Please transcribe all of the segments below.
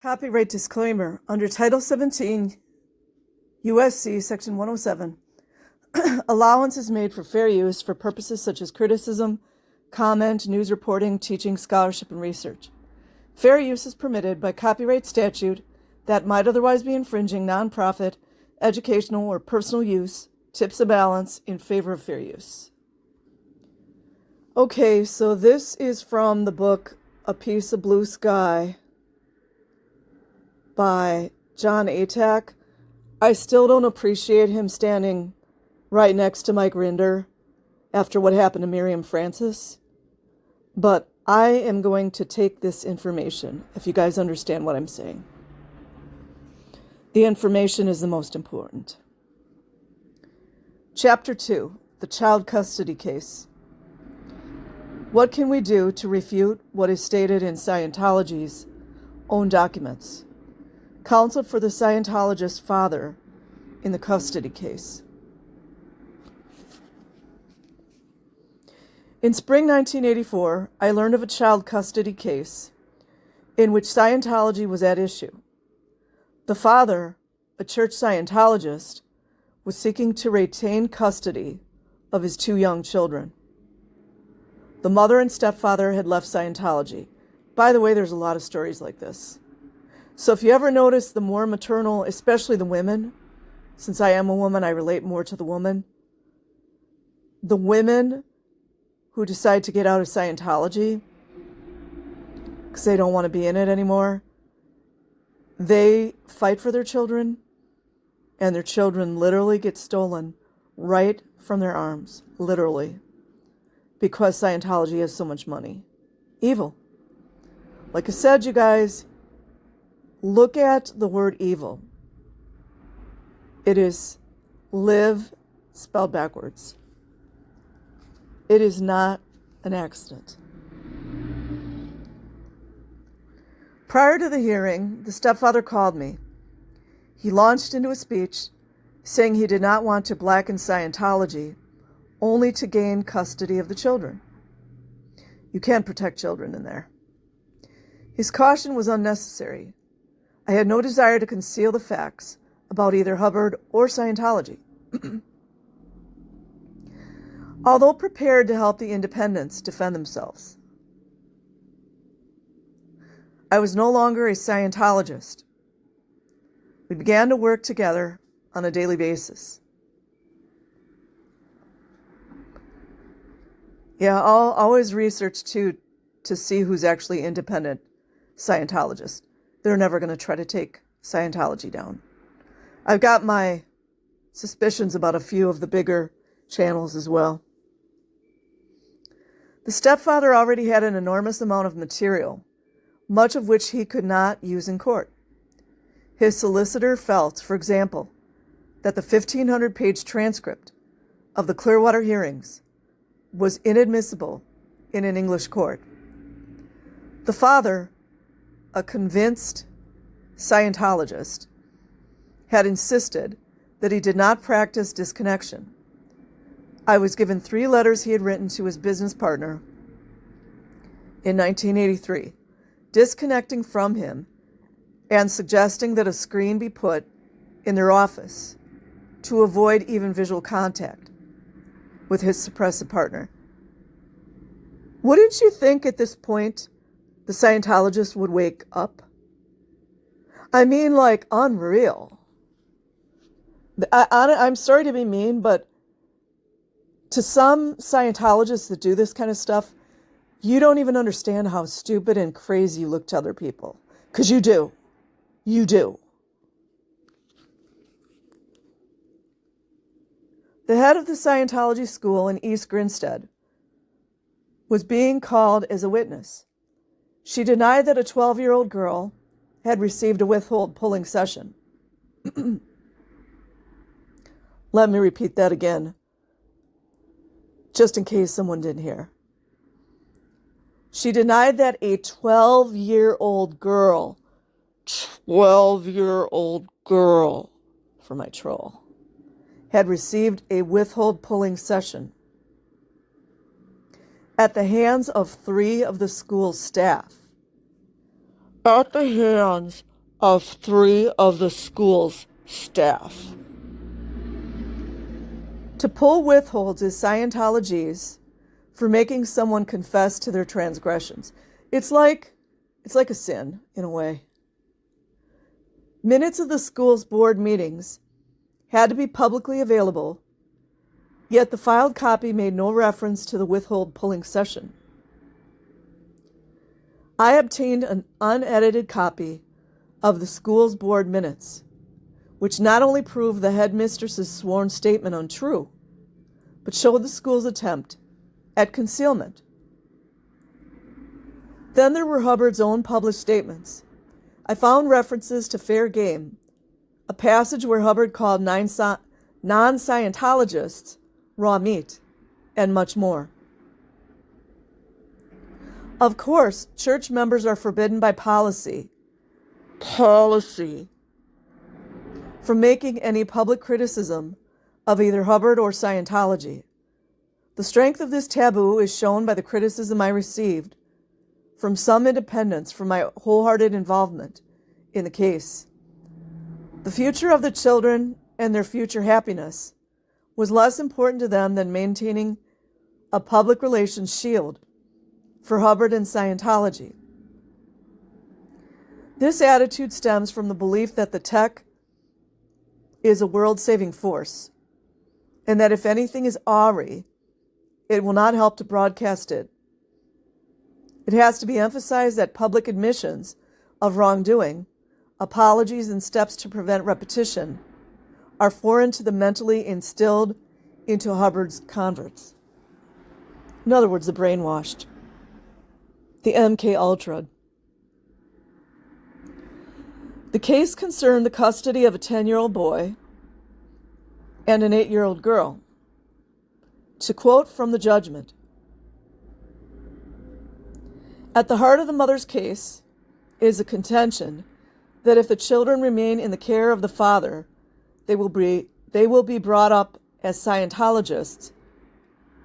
Copyright disclaimer. Under Title 17, U.S.C. Section 107, allowance is made for fair use for purposes such as criticism, comment, news reporting, teaching, scholarship, and research. Fair use is permitted by copyright statute that might otherwise be infringing nonprofit, educational, or personal use, tips a balance in favor of fair use. Okay, so this is from the book A Piece of Blue Sky by John Atack. I still don't appreciate him standing right next to Mike Rinder after what happened to Miriam Francis. But I am going to take this information, if you guys understand what I'm saying. The information is the most important. Chapter 2, the child custody case. What can we do to refute what is stated in Scientology's own documents? Counsel for the Scientologist father in the custody case. In spring 1984, I learned of a child custody case in which Scientology was at issue. The father, a church Scientologist, was seeking to retain custody of his two young children. The mother and stepfather had left Scientology. By the way, there's a lot of stories like this. So if you ever notice the more maternal, especially the women, since I am a woman, I relate more to the woman. The women who decide to get out of Scientology because they don't want to be in it anymore, they fight for their children, and their children literally get stolen right from their arms, literally, because Scientology has so much money. Evil. Like I said, you guys, look at the word evil. It is live spelled backwards. It is not an accident. Prior to the hearing, the stepfather called me. He launched into a speech saying he did not want to blacken Scientology, only to gain custody of the children. You can't protect children in there. His caution was unnecessary. I had no desire to conceal the facts about either Hubbard or Scientology. Although prepared to help the independents defend themselves, I was no longer a Scientologist. We began to work together on a daily basis. Yeah, I'll always research too to see who's actually independent Scientologists. They're never going to try to take Scientology down. I've got my suspicions about a few of the bigger channels as well. The stepfather already had an enormous amount of material, much of which he could not use in court. His solicitor felt, for example, that the 1,500-page transcript of the Clearwater hearings was inadmissible in an English court. The father, a convinced Scientologist, had insisted that he did not practice disconnection. I was given 3 letters he had written to his business partner in 1983, disconnecting from him and suggesting that a screen be put in their office to avoid even visual contact with his suppressive partner. Wouldn't you think at this point the Scientologist would wake up? I mean, like, unreal. I'm sorry to be mean, but to some Scientologists that do this kind of stuff, you don't even understand how stupid and crazy you look to other people. Because you do. You do. The head of the Scientology school in East Grinstead was being called as a witness. She denied that a 12-year-old girl had received a withhold pulling session. Let me repeat that again, just in case someone didn't hear. She denied that a 12-year-old girl, for my troll, had received a withhold pulling session at the hands of 3 of the school's staff at the hands of 3 of the school's staff. To pull withholds is Scientology's for making someone confess to their transgressions. It's like a sin, in a way. Minutes of the school's board meetings had to be publicly available, yet the filed copy made no reference to the withhold pulling session. I obtained an unedited copy of the school's board minutes, which not only proved the headmistress's sworn statement untrue, but showed the school's attempt at concealment. Then there were Hubbard's own published statements. I found references to fair game, a passage where Hubbard called non-Scientologists raw meat, and much more. Of course, church members are forbidden by policy from making any public criticism of either Hubbard or Scientology. The strength of this taboo is shown by the criticism I received from some independents for my wholehearted involvement in the case. The future of the children and their future happiness was less important to them than maintaining a public relations shield for Hubbard and Scientology. This attitude stems from the belief that the tech is a world-saving force, and that if anything is awry, it will not help to broadcast it. It has to be emphasized that public admissions of wrongdoing, apologies, and steps to prevent repetition are foreign to the mentally instilled into Hubbard's converts. In other words, the brainwashed. The MK Ultra. The case concerned the custody of a 10-year-old boy and an 8-year-old girl. To quote from the judgment, at the heart of the mother's case is a contention that if the children remain in the care of the father, they will be brought up as Scientologists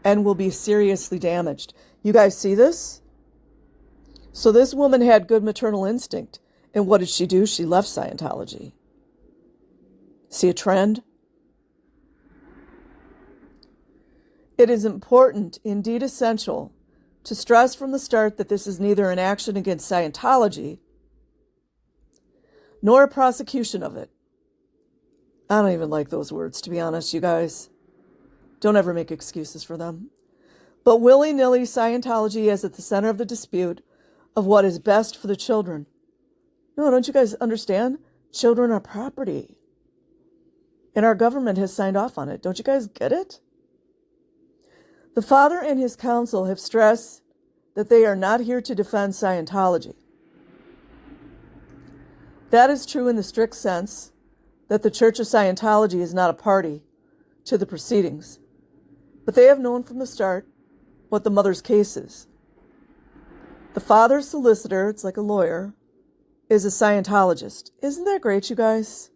and will be seriously damaged. You guys see this? So this woman had good maternal instinct. And what did she do? She left Scientology. See a trend? It is important, indeed essential, to stress from the start that this is neither an action against Scientology nor a prosecution of it. I don't even like those words, to be honest, you guys. Don't ever make excuses for them. But willy-nilly, Scientology is at the center of the dispute of what is best for the children. No, don't you guys understand? Children are property. And our government has signed off on it. Don't you guys get it? The father and his counsel have stressed that they are not here to defend Scientology. That is true in the strict sense that the Church of Scientology is not a party to the proceedings. But they have known from the start what the mother's case is. The father's solicitor, it's like a lawyer, is a Scientologist. Isn't that great, you guys?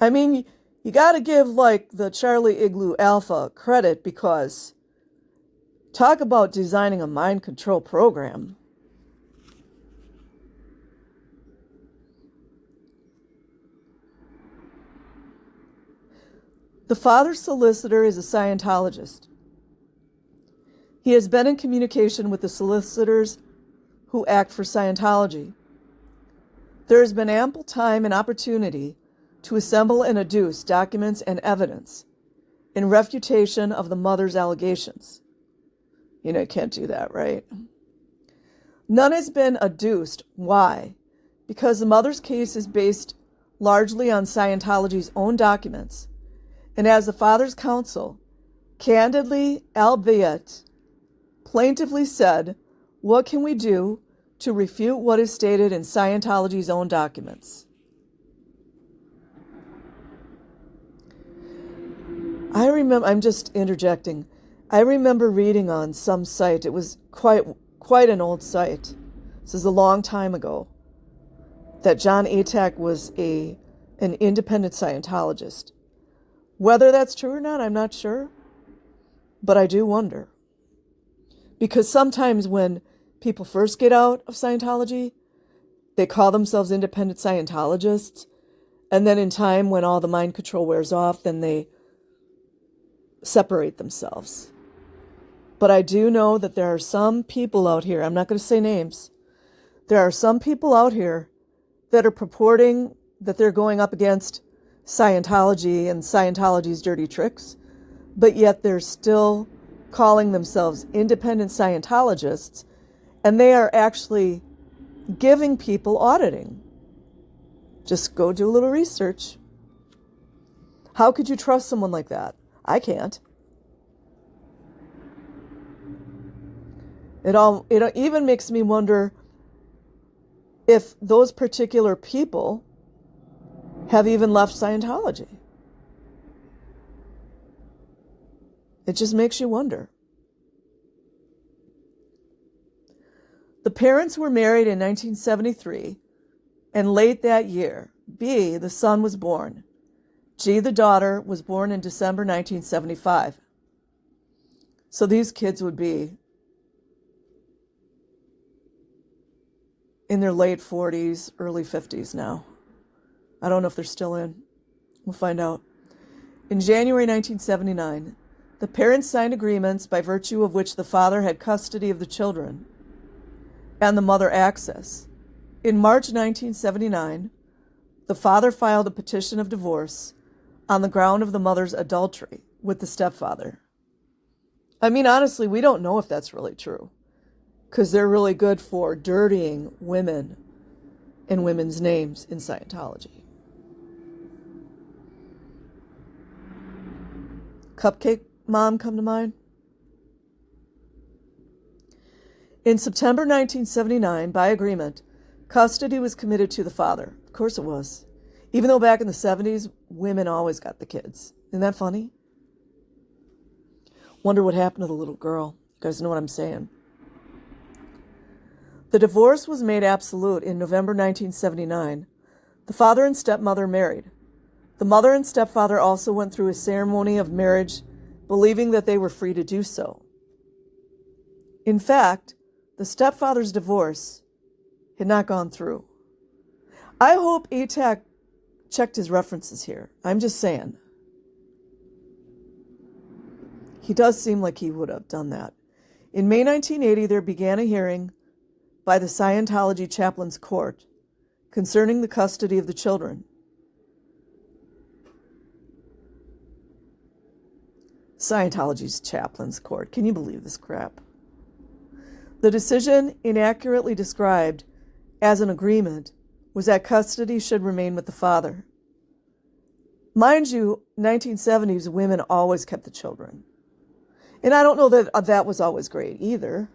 I mean, you got to give, like, the Charlie Igloo Alpha credit, because talk about designing a mind control program. The father's solicitor is a Scientologist. He has been in communication with the solicitors who act for Scientology. There has been ample time and opportunity to assemble and adduce documents and evidence in refutation of the mother's allegations. You know, you can't do that, right? None has been adduced. Why? Because the mother's case is based largely on Scientology's own documents, and as the father's counsel candidly, albeit plaintively said, what can we do to refute what is stated in Scientology's own documents? I'm just interjecting. I remember reading on some site, it was quite an old site, this is a long time ago, that John Atack was an independent Scientologist. Whether that's true or not, I'm not sure, but I do wonder. Because sometimes when people first get out of Scientology, they call themselves independent Scientologists. And then in time, when all the mind control wears off, then they separate themselves. But I do know that there are some people out here, I'm not going to say names, there are some people out here that are purporting that they're going up against Scientology and Scientology's dirty tricks, but yet they're still calling themselves independent Scientologists, and they are actually giving people auditing. Just go do a little research. How could you trust someone like that? I can't. It even makes me wonder if those particular people have even left Scientology. It just makes you wonder. The parents were married in 1973, and late that year, B, the son, was born. G, the daughter, was born in December 1975. So these kids would be in their late 40s, early 50s now. I don't know if they're still in. We'll find out. In January 1979, the parents signed agreements by virtue of which the father had custody of the children and the mother access. In March 1979, the father filed a petition of divorce on the ground of the mother's adultery with the stepfather. I mean, honestly, we don't know if that's really true, because they're really good for dirtying women and women's names in Scientology. Cupcake Mom come to mind? In September 1979, by agreement, custody was committed to the father. Of course it was. Even though back in the 70s, women always got the kids. Isn't that funny? Wonder what happened to the little girl. You guys know what I'm saying. The divorce was made absolute in November 1979. The father and stepmother married. The mother and stepfather also went through a ceremony of marriage, believing that they were free to do so. In fact, the stepfather's divorce had not gone through. I hope ATAC checked his references here. I'm just saying. He does seem like he would have done that. In May 1980, there began a hearing by the Scientology chaplain's court concerning the custody of the children. Scientology's chaplain's court. Can you believe this crap? The decision, inaccurately described as an agreement, was that custody should remain with the father. Mind you, 1970s women always kept the children. And I don't know that that was always great either.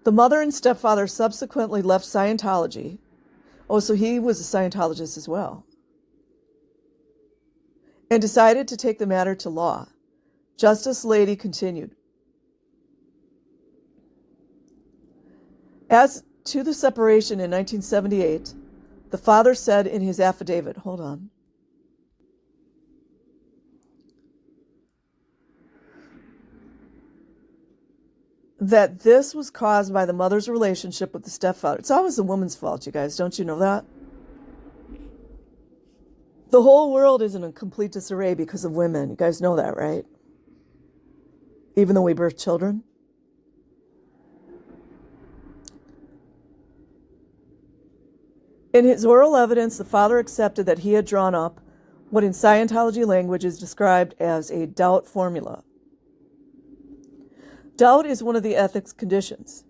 The mother and stepfather subsequently left Scientology. Oh, so he was a Scientologist as well. And decided to take the matter to law. Justice Lady continued. As to the separation in 1978, the father said in his affidavit, hold on, that this was caused by the mother's relationship with the stepfather. It's always the woman's fault, you guys. Don't you know that? The whole world is in a complete disarray because of women. You guys know that, right? Even though we birth children. In his oral evidence, the father accepted that he had drawn up what in Scientology language is described as a doubt formula. Doubt is one of the ethics conditions,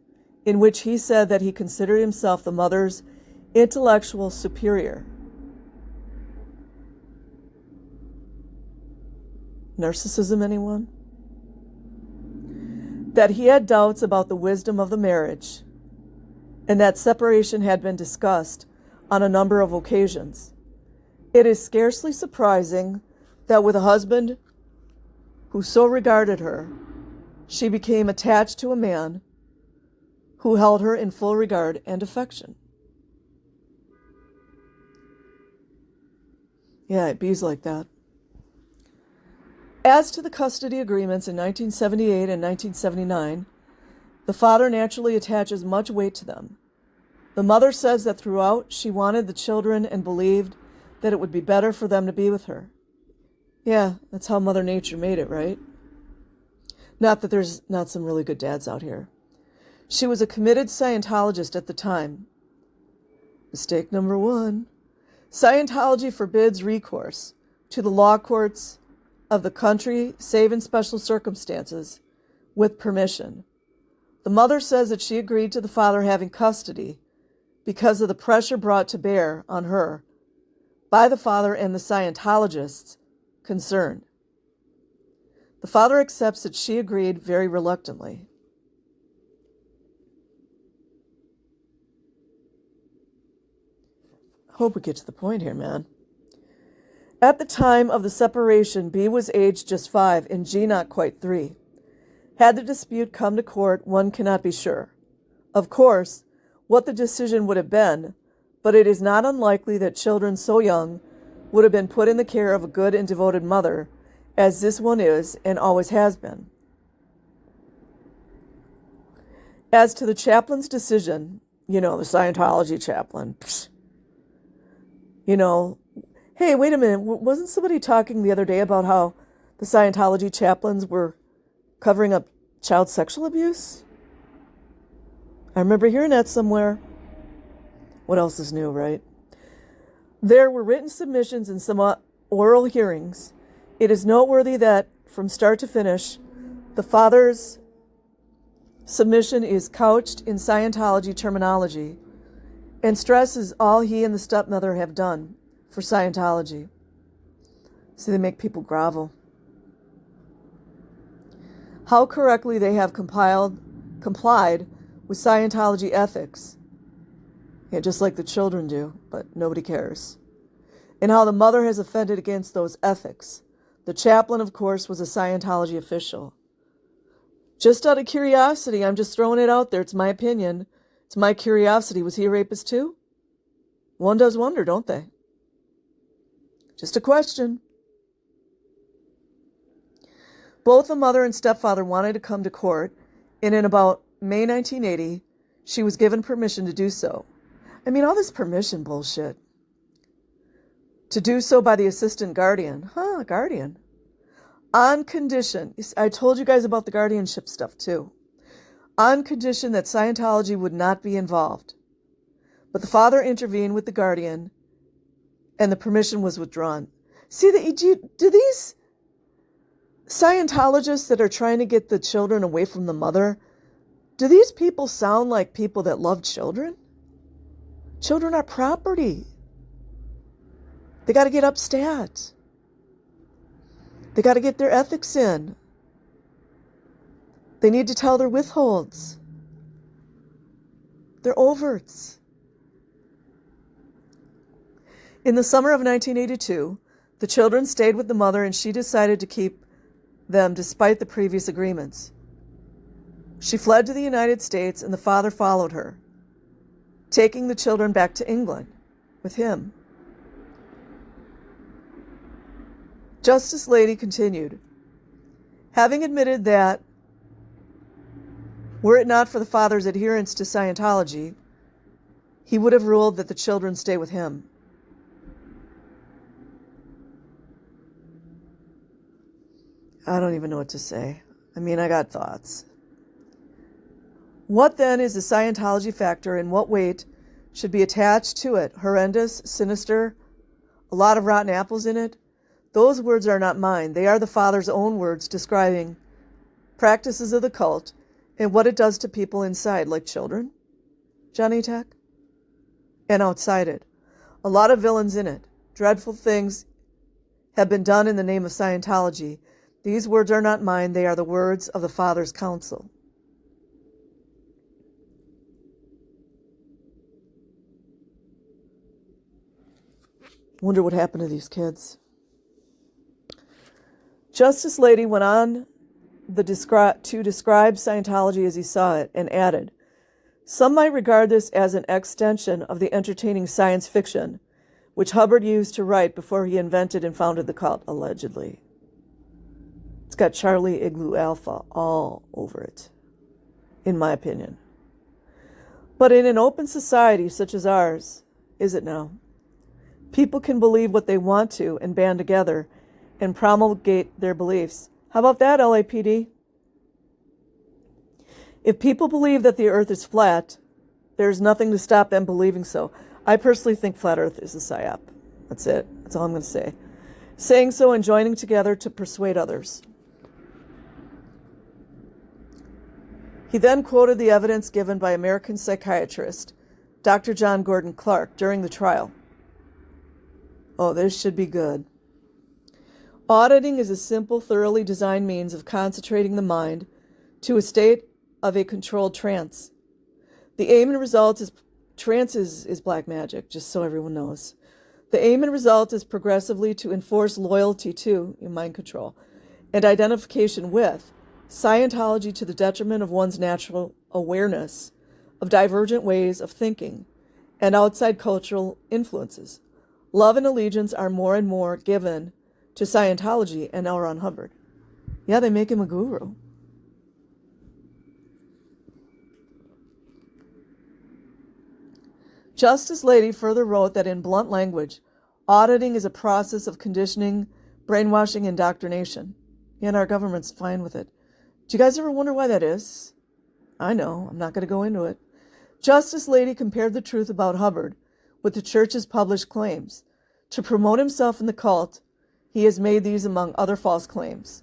in which he said that he considered himself the mother's intellectual superior. Narcissism, anyone? That he had doubts about the wisdom of the marriage, and that separation had been discussed on a number of occasions. It is scarcely surprising that with a husband who so regarded her, she became attached to a man who held her in full regard and affection. Yeah, it bees like that. As to the custody agreements in 1978 and 1979, the father naturally attaches much weight to them. The mother says that throughout she wanted the children and believed that it would be better for them to be with her. Yeah, that's how Mother Nature made it, right? Not that there's not some really good dads out here. She was a committed Scientologist at the time. Mistake number 1. Scientology forbids recourse to the law courts of the country, save in special circumstances, with permission. The mother says that she agreed to the father having custody because of the pressure brought to bear on her by the father and the Scientologists concerned. The father accepts that she agreed very reluctantly. Hope we get to the point here, man. At the time of the separation, B was aged just 5 and G not quite 3. Had the dispute come to court, one cannot be sure, of course, what the decision would have been, but it is not unlikely that children so young would have been put in the care of a good and devoted mother, as this one is and always has been. As to the chaplain's decision, the Scientology chaplain, hey, wait a minute, wasn't somebody talking the other day about how the Scientology chaplains were covering up child sexual abuse? I remember hearing that somewhere. What else is new, right? There were written submissions and some oral hearings. It is noteworthy that, from start to finish, the father's submission is couched in Scientology terminology and stresses all he and the stepmother have done for Scientology. See, they make people grovel. How correctly they have complied with Scientology ethics. Yeah, just like the children do, but nobody cares. And how the mother has offended against those ethics. The chaplain, of course, was a Scientology official. Just out of curiosity, I'm just throwing it out there. It's my opinion. It's my curiosity. Was he a rapist too? One does wonder, don't they? Just a question. Both the mother and stepfather wanted to come to court, and in about May 1980, she was given permission to do so. I mean, all this permission bullshit. To do so by the assistant guardian. Guardian. On condition, I told you guys about the guardianship stuff too. On condition that Scientology would not be involved. But the father intervened with the guardian, and the permission was withdrawn. See, do these Scientologists that are trying to get the children away from the mother, do these people sound like people that love children? Children are property. They got to get upstat. They got to get their ethics in. They need to tell their withholds, their overts. In the summer of 1982, the children stayed with the mother and she decided to keep them despite the previous agreements. She fled to the United States and the father followed her, taking the children back to England with him. Justice Lady continued, having admitted that, were it not for the father's adherence to Scientology, he would have ruled that the children stay with him. I don't even know what to say. I mean, I got thoughts. What then is the Scientology factor and what weight should be attached to it? Horrendous, sinister, a lot of rotten apples in it? Those words are not mine. They are the Father's own words describing practices of the cult and what it does to people inside, like children, Johnny Tech, and outside it. A lot of villains in it. Dreadful things have been done in the name of Scientology. These words are not mine. They are the words of the Father's counsel. Wonder what happened to these kids. Justice Lady went on to describe Scientology as he saw it and added, some might regard this as an extension of the entertaining science fiction which Hubbard used to write before he invented and founded the cult, allegedly. It's got Charlie Igloo Alpha all over it, in my opinion. But in an open society such as ours, is it now? People can believe what they want to and band together and promulgate their beliefs. How about that, LAPD? If people believe that the earth is flat, there's nothing to stop them believing so. I personally think flat earth is a psyop. That's it. That's all I'm going to say. Saying so and joining together to persuade others. He then quoted the evidence given by American psychiatrist Dr. John Gordon Clark during the trial. Oh, this should be good. Auditing is a simple, thoroughly designed means of concentrating the mind to a state of a controlled trance. The aim and result is trance is black magic, just so everyone knows. The aim and result is progressively to enforce loyalty to mind control and identification with Scientology to the detriment of one's natural awareness of divergent ways of thinking and outside cultural influences. Love and allegiance are more and more given to Scientology and L. Ron Hubbard. Yeah, they make him a guru. Justice Lady further wrote that in blunt language, auditing is a process of conditioning, brainwashing, indoctrination. And our government's fine with it. Do you guys ever wonder why that is? I know, I'm not going to go into it. Justice Lady compared the truth about Hubbard with the church's published claims. To promote himself in the cult, he has made these among other false claims.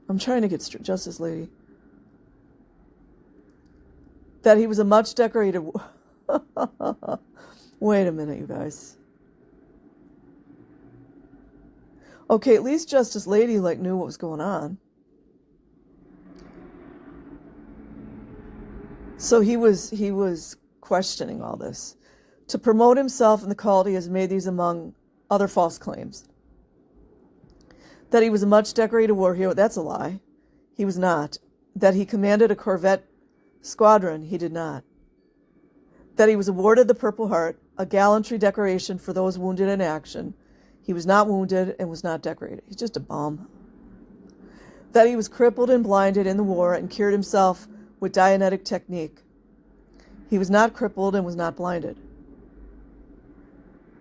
I'm trying to get Justice Lady. That he was a much decorated... Wait a minute, you guys. Okay, at least Justice Lady knew what was going on. So he was questioning all this. To promote himself in the cult, he has made these among other false claims. That he was a much decorated war hero, that's a lie. He was not. That he commanded a Corvette squadron, he did not. That he was awarded the Purple Heart, a gallantry decoration for those wounded in action. He was not wounded and was not decorated. He's just a bum. That he was crippled and blinded in the war and cured himself with Dianetic technique. He was not crippled and was not blinded.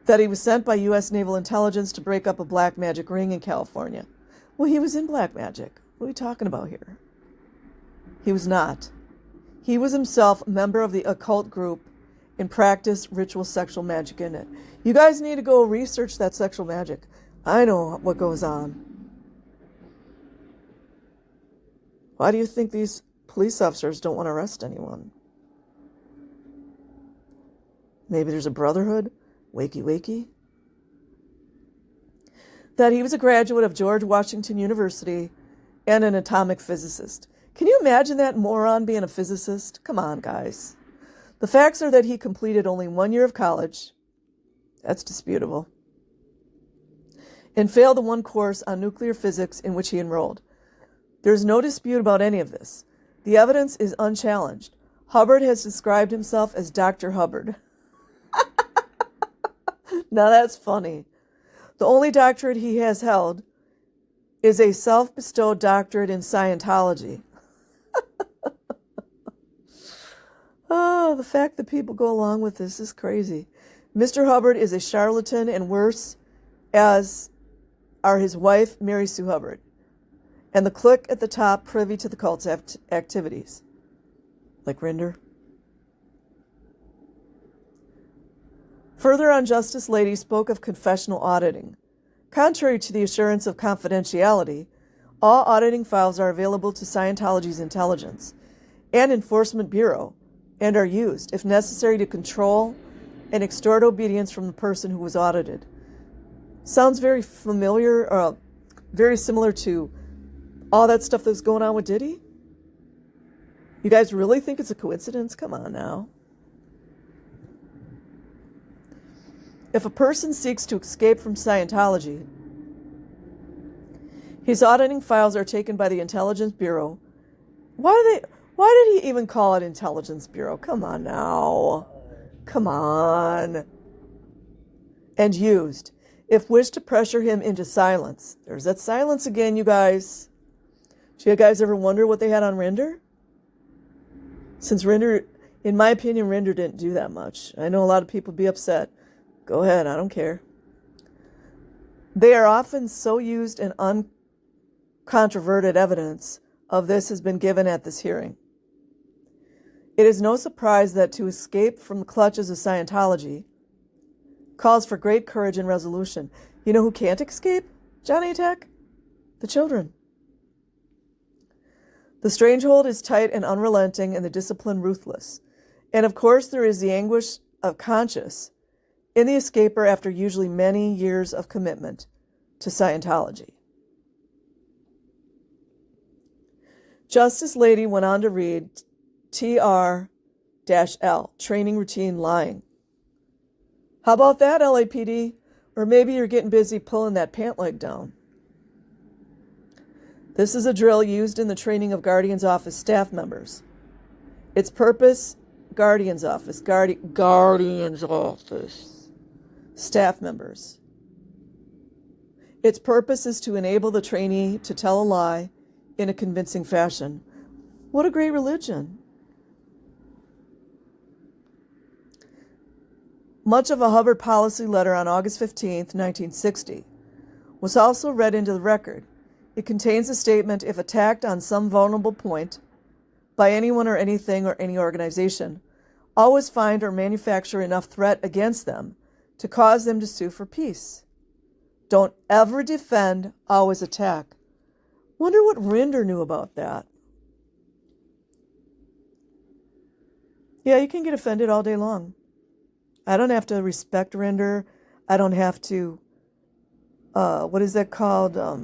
That he was sent by U.S. Naval Intelligence to break up a black magic ring in California. Well, he was in black magic. What are we talking about here? He was not. He was himself a member of the occult group and practiced ritual sexual magic in it. You guys need to go research that sexual magic. I know what goes on. Why do you think these police officers don't want to arrest anyone? Maybe there's a brotherhood? Wakey, wakey. That he was a graduate of George Washington University and an atomic physicist. Can you imagine that moron being a physicist? Come on, guys. The facts are that he completed only 1 year of college. That's disputable. And failed the one course on nuclear physics in which he enrolled. There's no dispute about any of this. The evidence is unchallenged. Hubbard has described himself as Dr. Hubbard. Now that's funny. The only doctorate he has held is a self-bestowed doctorate in Scientology. Oh, the fact that people go along with this is crazy. Mr. Hubbard is a charlatan and worse, as are his wife, Mary Sue Hubbard, and the clique at the top privy to the cult's activities. Like Rinder. Further on, Justice Lady spoke of confessional auditing. Contrary to the assurance of confidentiality, all auditing files are available to Scientology's intelligence and enforcement bureau and are used, if necessary, to control and extort obedience from the person who was audited. Sounds very familiar, very similar to all that stuff that's going on with Diddy? You guys really think it's a coincidence? Come on now. If a person seeks to escape from Scientology, his auditing files are taken by the Intelligence Bureau. Why did he even call it Intelligence Bureau? Come on now. Come on. and used, if wished to pressure him into silence. There's that silence again, you guys. Do you guys ever wonder what they had on Rinder? Since Rinder, in my opinion, Rinder didn't do that much. I know a lot of people be upset. Go ahead, I don't care. They are often so used, and uncontroverted evidence of this has been given at this hearing. It is no surprise that to escape from the clutches of Scientology calls for great courage and resolution. You know who can't escape, Johnny Attack? The children. The strangehold is tight and unrelenting, and the discipline ruthless. And of course there is the anguish of conscience in the escaper after usually many years of commitment to Scientology. Justice Lady went on to read TR-L, training routine lying. How about that, LAPD? Or maybe you're getting busy pulling that pant leg down. This is a drill used in the training of Guardian's Office staff members. Its purpose, Guardian's Office, Guardian's Office, staff members. Its purpose is to enable the trainee to tell a lie in a convincing fashion. What a great religion. Much of a Hubbard policy letter on August 15, 1960, was also read into the record. It contains a statement, if attacked on some vulnerable point by anyone or anything or any organization, always find or manufacture enough threat against them to cause them to sue for peace. Don't ever defend, always attack. Wonder what Rinder knew about that. Yeah, you can get offended all day long. I don't have to respect Rinder. I don't have to, what is that called? I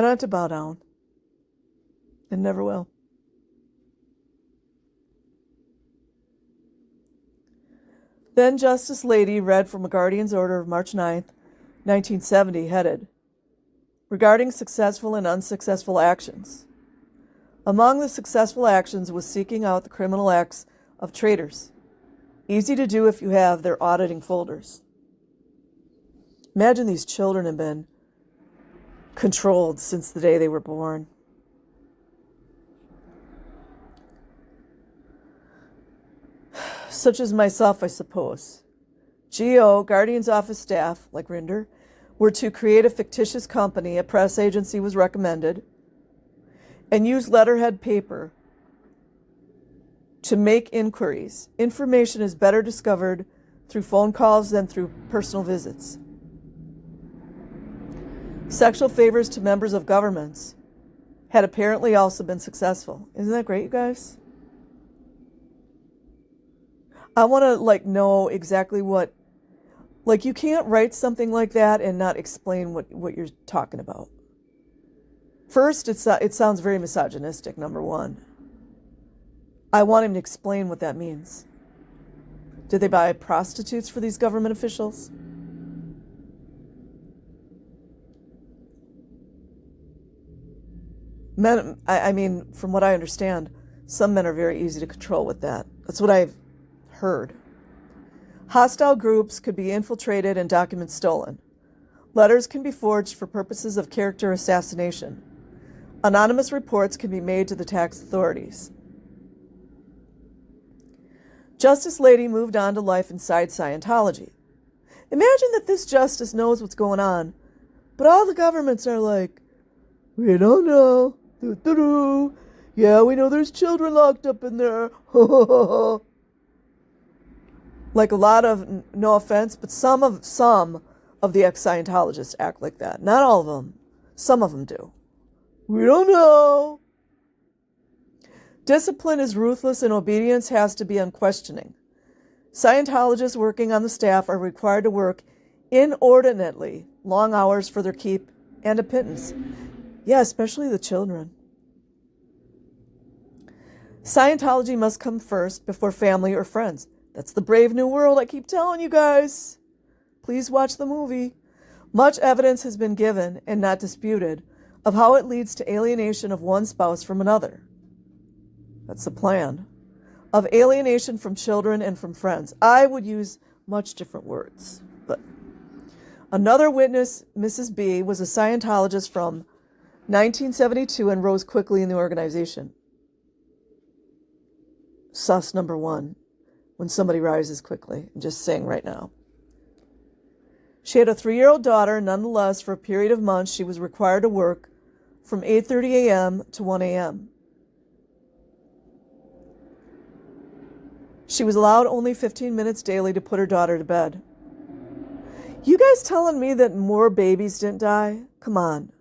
don't have to bow down. And never will. Then Justice Lady read from a Guardian's order of March 9th, 1970, headed, regarding successful and unsuccessful actions. Among the successful actions was seeking out the criminal acts of traitors. Easy to do if you have their auditing folders. Imagine these children have been controlled since the day they were born. Such as myself, I suppose. GO, Guardian's Office staff, like Rinder, were to create a fictitious company, a press agency was recommended, and use letterhead paper to make inquiries. Information is better discovered through phone calls than through personal visits. Sexual favors to members of governments had apparently also been successful. Isn't that great, you guys? I want to know exactly what, you can't write something like that and not explain what you're talking about. First, it sounds very misogynistic, number one. I want him to explain what that means. Did they buy prostitutes for these government officials? Men, I mean, from what I understand, some men are very easy to control with that. That's what I've heard. Hostile groups could be infiltrated and documents stolen. Letters can be forged for purposes of character assassination. Anonymous reports can be made to the tax authorities. Justice Lady moved on to life inside Scientology. Imagine that this justice knows what's going on, but all the governments are like, we don't know. Doo-doo-doo. Yeah, we know there's children locked up in there. Like a lot of, no offense, but some of the ex-Scientologists act like that. Not all of them. Some of them do. We don't know. Discipline is ruthless and obedience has to be unquestioning. Scientologists working on the staff are required to work inordinately long hours for their keep and a pittance. Yeah, especially the children. Scientology must come first before family or friends. That's the brave new world I keep telling you guys. Please watch the movie. Much evidence has been given, and not disputed, of how it leads to alienation of one spouse from another. That's the plan. of alienation from children and from friends. I would use much different words. But another witness, Mrs. B, was a Scientologist from 1972 and rose quickly in the organization. Sus number one, when somebody rises quickly. I'm just saying right now. She had a 3-year-old daughter. Nonetheless, for a period of months, she was required to work from 8:30 a.m. to 1 a.m. She was allowed only 15 minutes daily to put her daughter to bed. You guys telling me that more babies didn't die? Come on.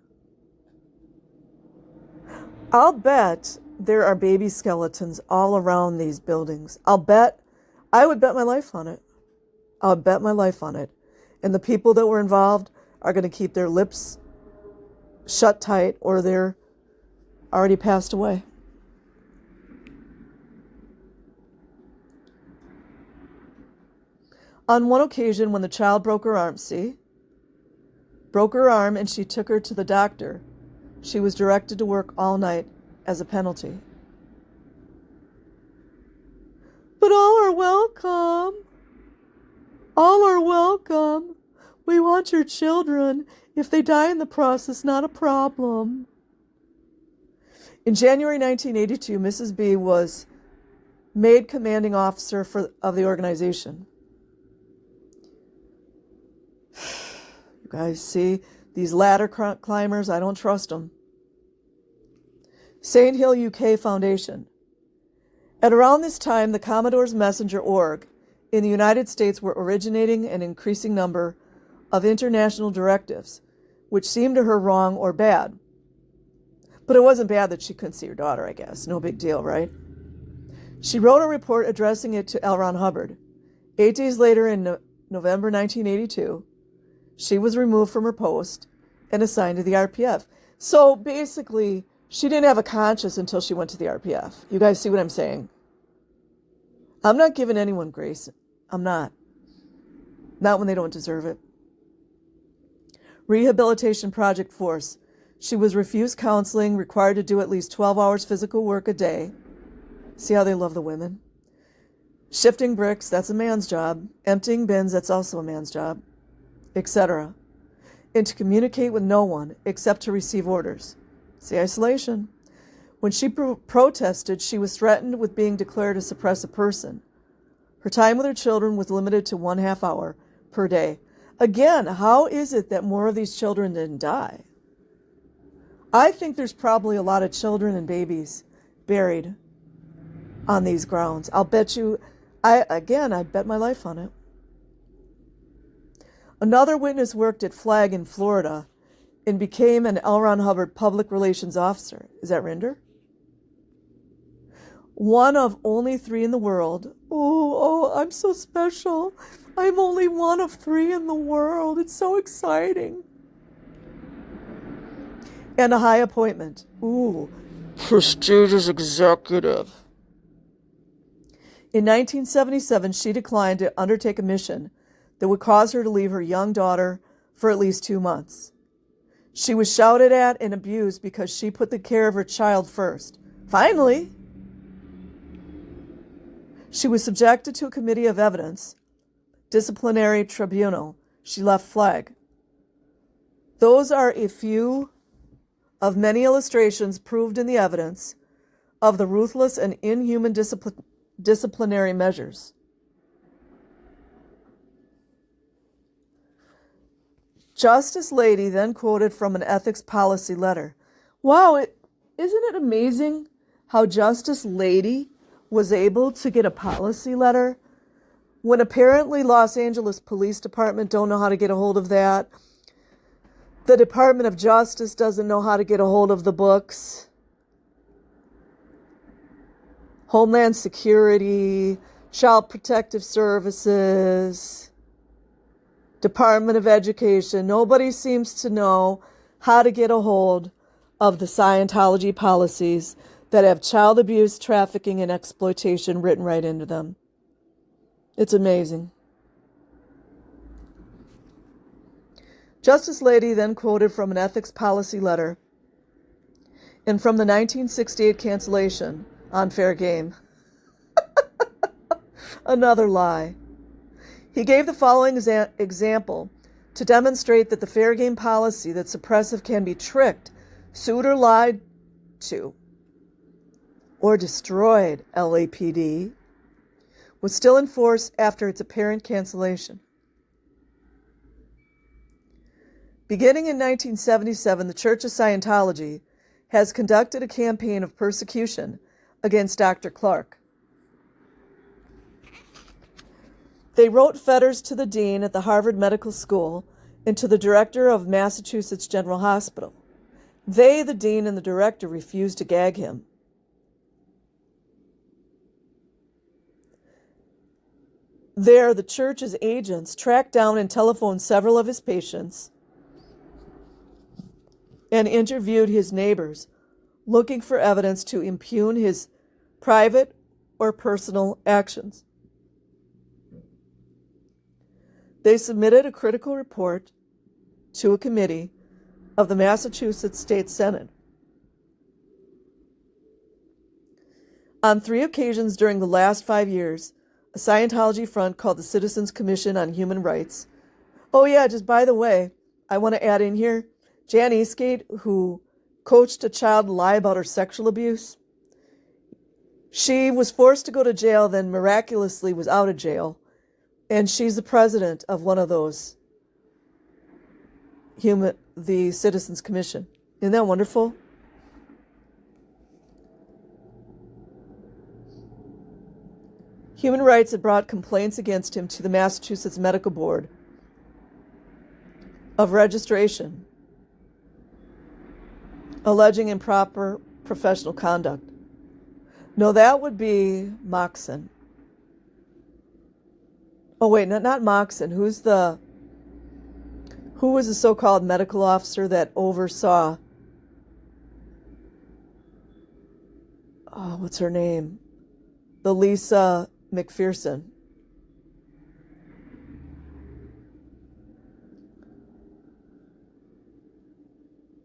I'll bet there are baby skeletons all around these buildings. I would bet my life on it. I would bet my life on it. And the people that were involved are going to keep their lips shut tight, or they're already passed away. On one occasion, when the child broke her arm, and she took her to the doctor, she was directed to work all night as a penalty. But all are welcome. All are welcome. We want your children. If they die in the process, not a problem. In January 1982, Mrs. B was made commanding officer of the organization. You guys see these ladder climbers? I don't trust them. St. Hill UK Foundation. At around this time, the Commodore's Messenger org in the United States were originating an increasing number of international directives, which seemed to her wrong or bad. But it wasn't bad that she couldn't see her daughter, I guess. No big deal, right? She wrote a report addressing it to L. Ron Hubbard. 8 days later, in November 1982, she was removed from her post and assigned to the RPF. So basically, she didn't have a conscience until she went to the RPF. You guys see what I'm saying? I'm not giving anyone grace. I'm not. Not when they don't deserve it. Rehabilitation Project Force. She was refused counseling, required to do at least 12 hours physical work a day. See how they love the women? Shifting bricks, that's a man's job. Emptying bins, that's also a man's job, etc. And to communicate with no one except to receive orders. See, isolation. When she protested, she was threatened with being declared a suppressive person. Her time with her children was limited to 1/2 hour per day. Again, how is it that more of these children didn't die? I think there's probably a lot of children and babies buried on these grounds. I'll bet you, I'd bet my life on it. Another witness worked at Flag in Florida and became an L. Ron Hubbard public relations officer. Is that Rinder? One of only 3 in the world. Oh, I'm so special. I'm only one of 3 in the world. It's so exciting. And a high appointment. Ooh, prestigious executive. In 1977, she declined to undertake a mission that would cause her to leave her young daughter for at least 2 months. She was shouted at and abused because she put the care of her child first. Finally, she was subjected to a committee of evidence, disciplinary tribunal. She left Flag. Those are a few of many illustrations proved in the evidence of the ruthless and inhuman disciplinary measures. Justice Lady then quoted from an ethics policy letter. Wow, isn't it amazing how Justice Lady was able to get a policy letter when apparently Los Angeles Police Department don't know how to get a hold of that. The Department of Justice doesn't know how to get a hold of the books. Homeland Security, Child Protective Services, Department of Education. Nobody seems to know how to get a hold of the Scientology policies that have child abuse, trafficking, and exploitation written right into them. It's amazing. Justice Lady then quoted from an ethics policy letter and from the 1968 cancellation on fair game. Another lie. He gave the following example to demonstrate that the fair game policy that suppressive can be tricked, sued, or lied to, or destroyed, LAPD, was still in force after its apparent cancellation. Beginning in 1977, the Church of Scientology has conducted a campaign of persecution against Dr. Clark. They wrote fetters to the dean at the Harvard Medical School and to the director of Massachusetts General Hospital. They, the dean and the director, refused to gag him. There, the church's agents tracked down and telephoned several of his patients and interviewed his neighbors, looking for evidence to impugn his private or personal actions. They submitted a critical report to a committee of the Massachusetts State Senate. On 3 occasions during the last 5 years, a Scientology front called the Citizens Commission on Human Rights. Oh yeah, just by the way, I want to add in here, Jan Eastgate, who coached a child to lie about her sexual abuse, she was forced to go to jail, then miraculously was out of jail. And she's the president of one of those, the Citizens Commission. Isn't that wonderful? Human Rights had brought complaints against him to the Massachusetts Medical Board of Registration, alleging improper professional conduct. No, that would be Moxon. Oh, wait, not Moxon. Who was the so-called medical officer that oversaw, what's her name? The Lisa McPherson.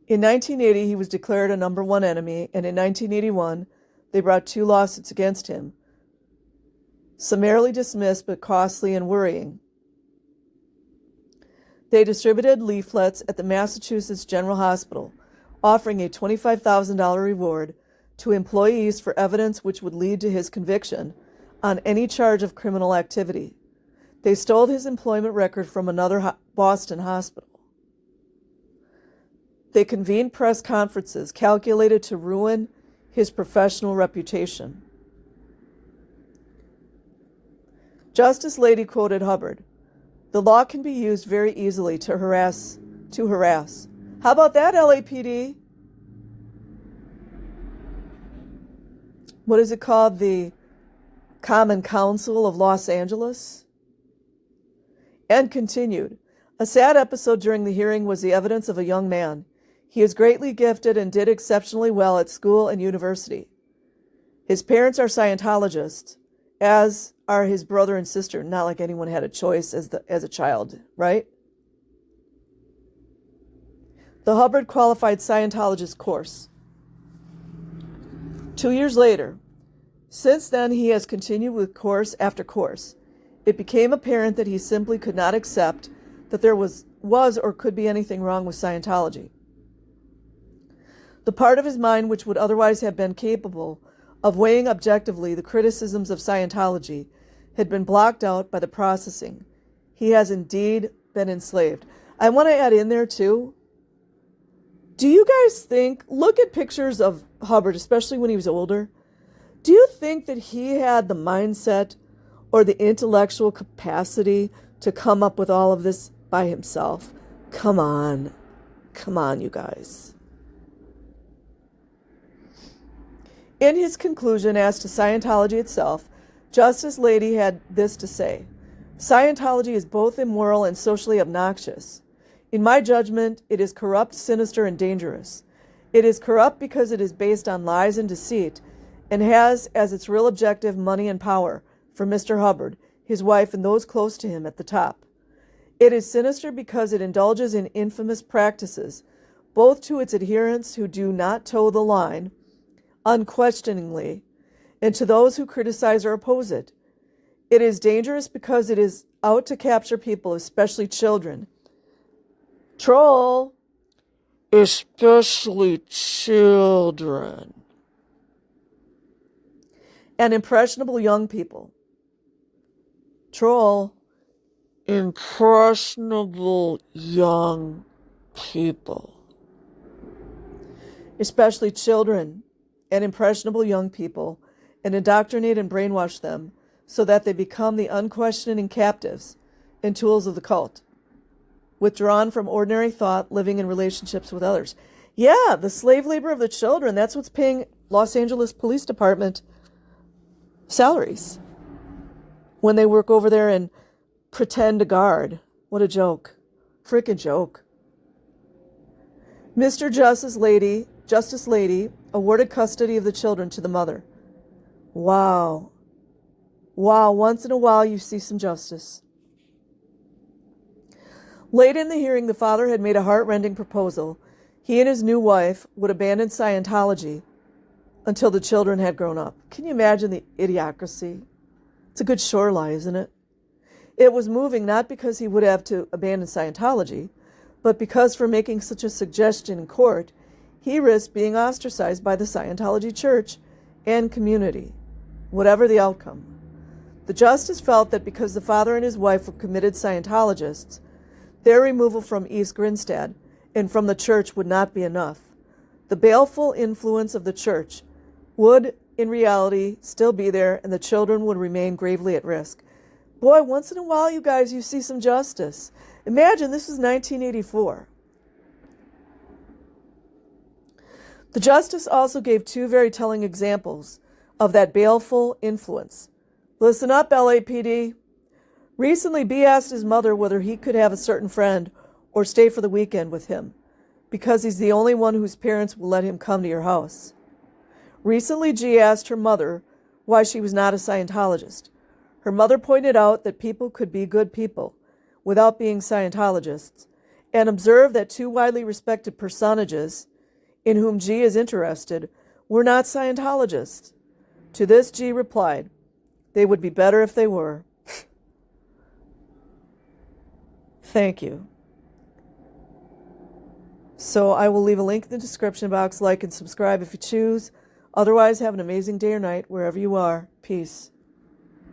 In 1980, he was declared a number 1 enemy, and in 1981, they brought 2 lawsuits against him, summarily dismissed but costly and worrying. They distributed leaflets at the Massachusetts General Hospital, offering a $25,000 reward to employees for evidence which would lead to his conviction on any charge of criminal activity. They stole his employment record from another Boston hospital. They convened press conferences calculated to ruin his professional reputation. Justice Lady quoted Hubbard, "The law can be used very easily to harass. How about that, LAPD? What is it called? The Common Council of Los Angeles?" And continued, "A sad episode during the hearing was the evidence of a young man. He is greatly gifted and did exceptionally well at school and university. His parents are Scientologists, as are his brother and sister. Not like anyone had a choice as a child, right? The Hubbard Qualified Scientologist course. 2 years later, since then he has continued with course after course. It became apparent that he simply could not accept that there was or could be anything wrong with Scientology. The part of his mind which would otherwise have been capable of weighing objectively the criticisms of Scientology had been blocked out by the processing. He has indeed been enslaved." I want to add in there too, do you guys think, look at pictures of Hubbard, especially when he was older, do you think that he had the mindset or the intellectual capacity to come up with all of this by himself? Come on, you guys. In his conclusion as to Scientology itself, Justice Lady had this to say: "Scientology is both immoral and socially obnoxious. In my judgment, it is corrupt, sinister, and dangerous. It is corrupt because it is based on lies and deceit, and has as its real objective money and power for Mr. Hubbard, his wife, and those close to him at the top. It is sinister because it indulges in infamous practices, both to its adherents who do not toe the line unquestioningly, and to those who criticize or oppose it. It is dangerous because it is out to capture people, especially children. Troll. Especially children. And impressionable young people. Troll. Impressionable young people. Especially children and impressionable young people, and indoctrinate and brainwash them so that they become the unquestioning captives and tools of the cult, withdrawn from ordinary thought, living in relationships with others. Yeah, the slave labor of the children, that's what's paying Los Angeles Police Department salaries when they work over there and pretend to guard. What a joke. Freaking joke. Mr. Justice Lady awarded custody of the children to the mother. Wow. Wow, once in a while you see some justice. Late in the hearing, the father had made a heart-rending proposal. He and his new wife would abandon Scientology until the children had grown up. Can you imagine the idiocracy? It's a good shore lie, isn't it? It was moving not because he would have to abandon Scientology, but because for making such a suggestion in court, he risked being ostracized by the Scientology church and community, whatever the outcome. The justice felt that because the father and his wife were committed Scientologists, their removal from East Grinstead and from the church would not be enough. The baleful influence of the church would, in reality, still be there, and the children would remain gravely at risk. Boy, once in a while, you guys, you see some justice. Imagine this is 1984. The justice also gave two very telling examples of that baleful influence. Listen up, LAPD. Recently, B asked his mother whether he could have a certain friend or stay for the weekend with him, because he's the only one whose parents will let him come to your house. Recently, G asked her mother why she was not a Scientologist. Her mother pointed out that people could be good people without being Scientologists, and observed that two widely respected personages in whom G is interested were not Scientologists. To this, G replied, "They would be better if they were." Thank you. So I will leave a link in the description box. Like and subscribe if you choose. Otherwise, have an amazing day or night wherever you are. Peace.